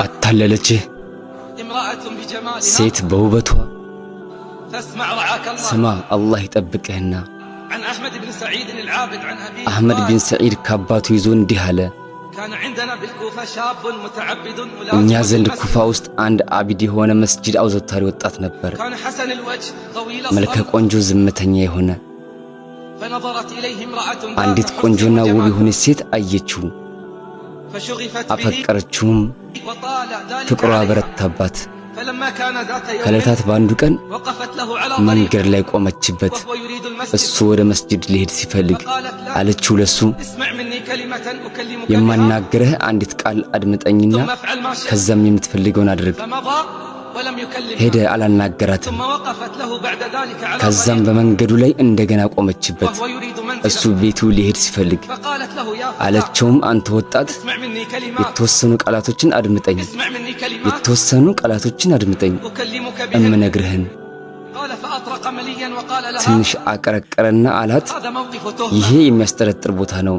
አታለለችህ ሴት በውበቷ ስማ አላህ ይጠብቅህና አህመድ ቢን ሰዒድ ከአባቱ ይዞ እንዲህ አለ እኛ ዘንድ ኩፋ ውስጥ አንድ አቢድ የሆነ መስጂድ አውዘታሪ ወጣት ነበር መልከ ቆንጆ ዝምተኛ የሆነ አንዲት ቆንጆና ውብ የሆነች ሴት አየችው አፈቀረችውም ፍቅሯ በረታባት ከለታት በአንዱ ቀን መንገድ ላይ ቆመችበት እሱ ወደ መስጂድ ሊሄድ ሲፈልግ አለችው ለሱ የማናገርህ አንዲት ቃል አድምጠኝና ከዛም የምትፈልገውን አድርግ ሄደ አላናገራትም ከዛም በመንገዱ ላይ እንደገና ቆመችበት እሱ ቤቱ ሊሄድ ሲፈልግ አለችውም አንተ ወጣት የተወሰኑ ቃላቶችን አድምጠኝ እምነግርህን ትንሽ አቀረቀረና አላት ይሄ የሚያስጠረጥር ቦታ ነው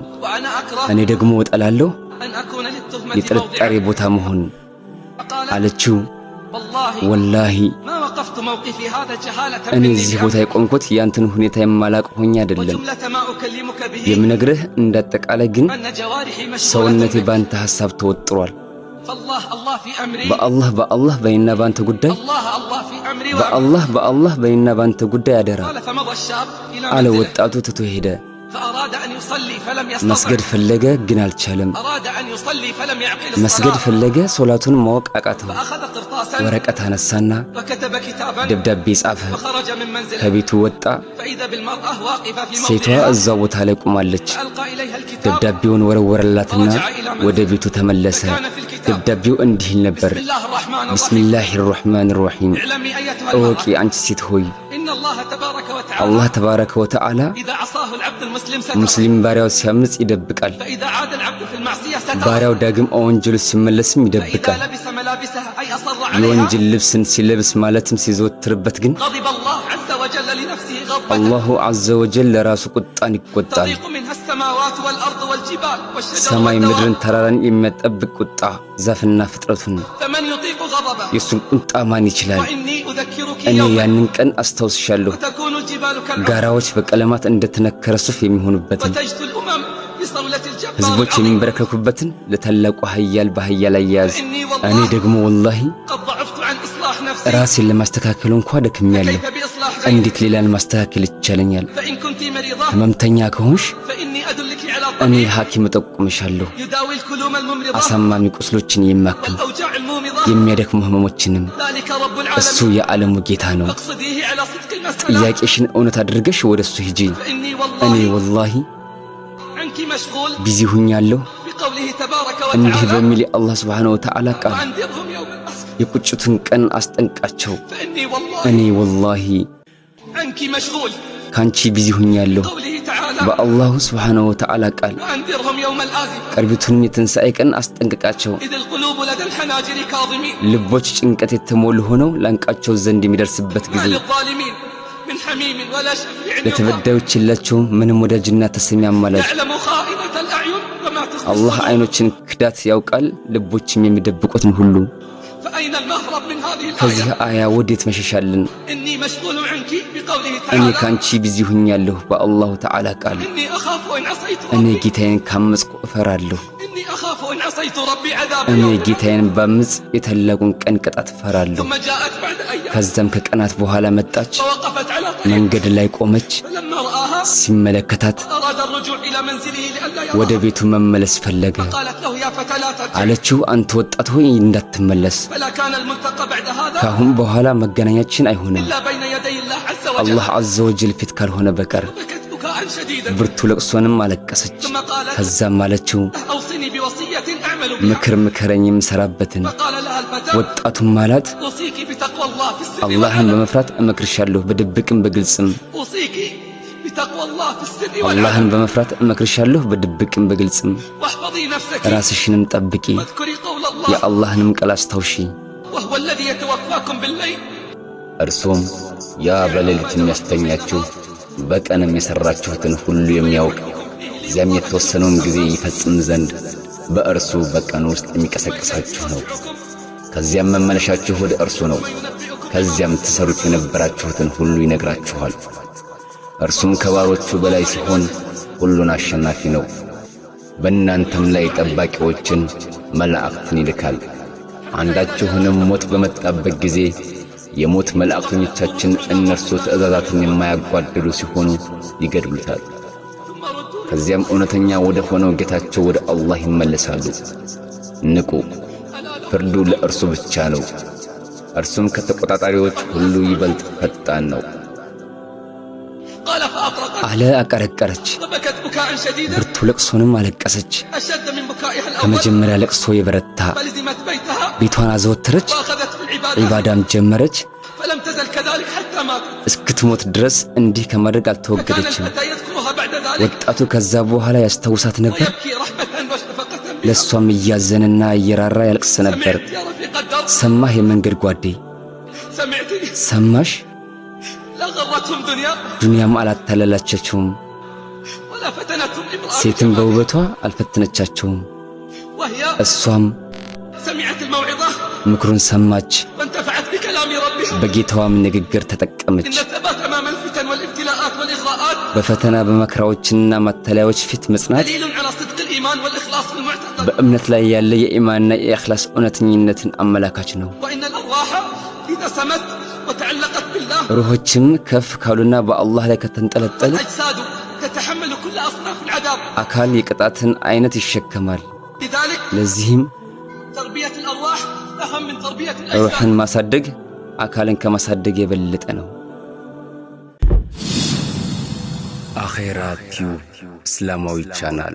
እኔ ደግሞ እጠላለሁ የጥርጣሬ ቦታ መሆን አለችው ወላሂ እኔ እዚህ ቦታ የቆምኩት ያንተን ሁኔታ የማላቅ ሆኜ አይደለም የምነግርህ እንዳጠቃላይ ግን ሰውነቴ ባንተ ሐሳብ ተወጥሯል በአላህ በእኔና ባንተ ጉዳይ በአላህ በእኔና ባንተ ጉዳይ አደራ አለ ወጣቱ ትቶ ሄደ መስገድ ፈለገ ግን አልቻለም መስገድ ፈለገ ሶላቱን ማወቅ አቃተው ወረቀት አነሳና ደብዳቤ ጻፈ ከቤቱ ወጣ ሴቷ እዛው ቦታ ላይ ቆማለች ደብዳቤውን ወረወረላትና ወደ ቤቱ ተመለሰ ደብዳቤው እንዲህ ነበር ቢስሚላሂር ረህማኒር ረሂም እወቂ አንቺ ሴት ሆይ አላህ ተባረከ ወተዓላ ሙስሊም ባሪያው ሲያምጽ ይደብቃል ባሪያው ዳግም ወንጀል ሲመለስም ይደብቃል የወንጀል ልብስን ሲለብስ ማለትም ሲዘወትርበት ግን አላሁ ዐዘ ወጀል ለራሱ ቁጣን ይቆጣል ሰማይ ምድርን ተራራን የሚያጠብቅ ቁጣ ዛፍና ፍጥረቱን የሱን ቁጣ ማን ይችላል እኔ ያንን ቀን አስታውስሻለሁ ጋራዎች በቀለማት እንደተነከረ ሱፍ የሚሆኑበትን ህዝቦች የሚንበረከኩበትን ለታላቁ ኃያል በኃያል አያያዝ እኔ ደግሞ ወላሂ ራሴን ለማስተካከል እንኳን ደክሜያለሁ እንዴት ሌላን ማስተካከል ይቻለኛል ህመምተኛ ከሆንሽ እኔ ሐኪም ጠቁምሻለሁ አሳማሚ ቁስሎችን የሚያክም የሚያደክሙ ህመሞችንም እሱ የዓለሙ ጌታ ነው ጥያቄሽን እውነት አድርገሽ ወደሱ ሂጂ እኔ ወላሂ ቢዚ ሆኛለሁ እንዲህ በሚል አላህ Subhanahu Wa Ta'ala ቃል የቁጭቱን ቀን አስጠንቃቸው እኔ ወላሂ ካንቺ ቢዚ ሆኛለሁ በአላህ Subhanahu Wa Ta'ala ቃል ቅርቢቱን የትንሣኤ ቀን አስጠንቅቃቸው ልቦች ጭንቀት የተሞሉ ሆነው ላንቃቸው ዘንድ የሚደርስበት ጊዜ ለተበዳዮች የላቸውም ምንም ወዳጅና ተሰሚ አማላጅ አላህ አይኖችን ክዳት ያውቃል ልቦችም የሚደብቁትን ሁሉ ከዚህ አያ ወዴት መሸሻለን እኔ ካንቺ ቢዚ ሆኛለሁ በአላሁ ተዓላ ቃል እኔ ጌታዬን ካመጽኩ እፈራለሁ እኔ ጌታዬን ባምጽ የታላቁን ቀን ቅጣት እፈራለሁ ከዛም ከቀናት በኋላ መጣች መንገድ ላይ ቆመች ሲመለከታት ወደ ቤቱ መመለስ ፈለገ አለችው አንተ ወጣት ሆይ እንዳትመለስ ካሁን በኋላ መገናኛችን አይሆንም አላህ عز وجل ፊት ካልሆነ በቀር ብርቱ ለቅሶንም አለቀሰች ከዛም አለችው ምክረኝ የምሰራበትን ወጣቱም ማለት አላህን በመፍራት እመክርሻለሁ በድብቅም በግልጽም አላህን በመፍራት እመክርሻለሁ በድብቅም በግልጽም ራስሽንም ጠብቂ የአላህንም ቃል አስታውሺ እርሱም ያ በሌሊት የሚያስተኛችሁ በቀንም የሰራችሁትን ሁሉ የሚያውቅ እዚያም የተወሰነውን ጊዜ ይፈጽም ዘንድ በእርሱ በቀን ውስጥ የሚቀሰቅሳችሁ ነው። ከዚያም መመለሻችሁ ወደ እርሱ ነው። ከዚያም ተሰሩት የነበራችሁትን ሁሉ ይነግራችኋል። እርሱም ከባሮቹ በላይ ሲሆን ሁሉን አሸናፊ ነው። በእናንተም ላይ ጠባቂዎችን መላእክትን ይልካል። አንዳችሁንም ሞት በመጣበት ጊዜ የሞት መላእክተኞቻችን እነርሱ ትእዛዛትን የማያጓድሉ ሲሆኑ ይገድሉታል። ከዚያም እውነተኛ ወደ ሆነው ጌታቸው ወደ አላህ ይመለሳሉ። ንቁ፣ ፍርዱ ለእርሱ ብቻ ነው። እርሱም ከተቆጣጣሪዎች ሁሉ ይበልጥ ፈጣን ነው። አለ አቀረቀረች፣ ብርቱ ለቅሶንም አለቀሰች። ከመጀመሪያ ለቅሶ የበረታ ቤቷን አዘወተረች፣ ዒባዳም ጀመረች። እስክትሞት ድረስ እንዲህ ከማድረግ አልተወገደችም። ወጣቱ ከዛ በኋላ ያስታውሳት ነበር። ለሷም እያዘነና እየራራ ያለቅስ ነበር። ሰማህ የመንገድ ጓዴ፣ ሰማሽ? ዱንያም አላታለላቸችውም፣ ሴትም በውበቷ አልፈተነቻቸውም። እሷም ምክሩን ሰማች፣ በጌታዋም ንግግር ተጠቀመች። በፈተና በመከራዎችና ማታለያዎች ፊት መጽናት በእምነት ላይ ያለ የኢማንና የኢኽላስ እውነተኝነትን አመላካች ነው። ሩሆችም ከፍ ካሉና በአላህ ላይ ከተንጠለጠሉ አካል የቅጣትን አይነት ይሸከማል። ለዚህም ሩህን ማሳደግ አካልን ከማሳደግ የበለጠ ነው። አኼራ ቲዩብ እስላማዊ ቻናል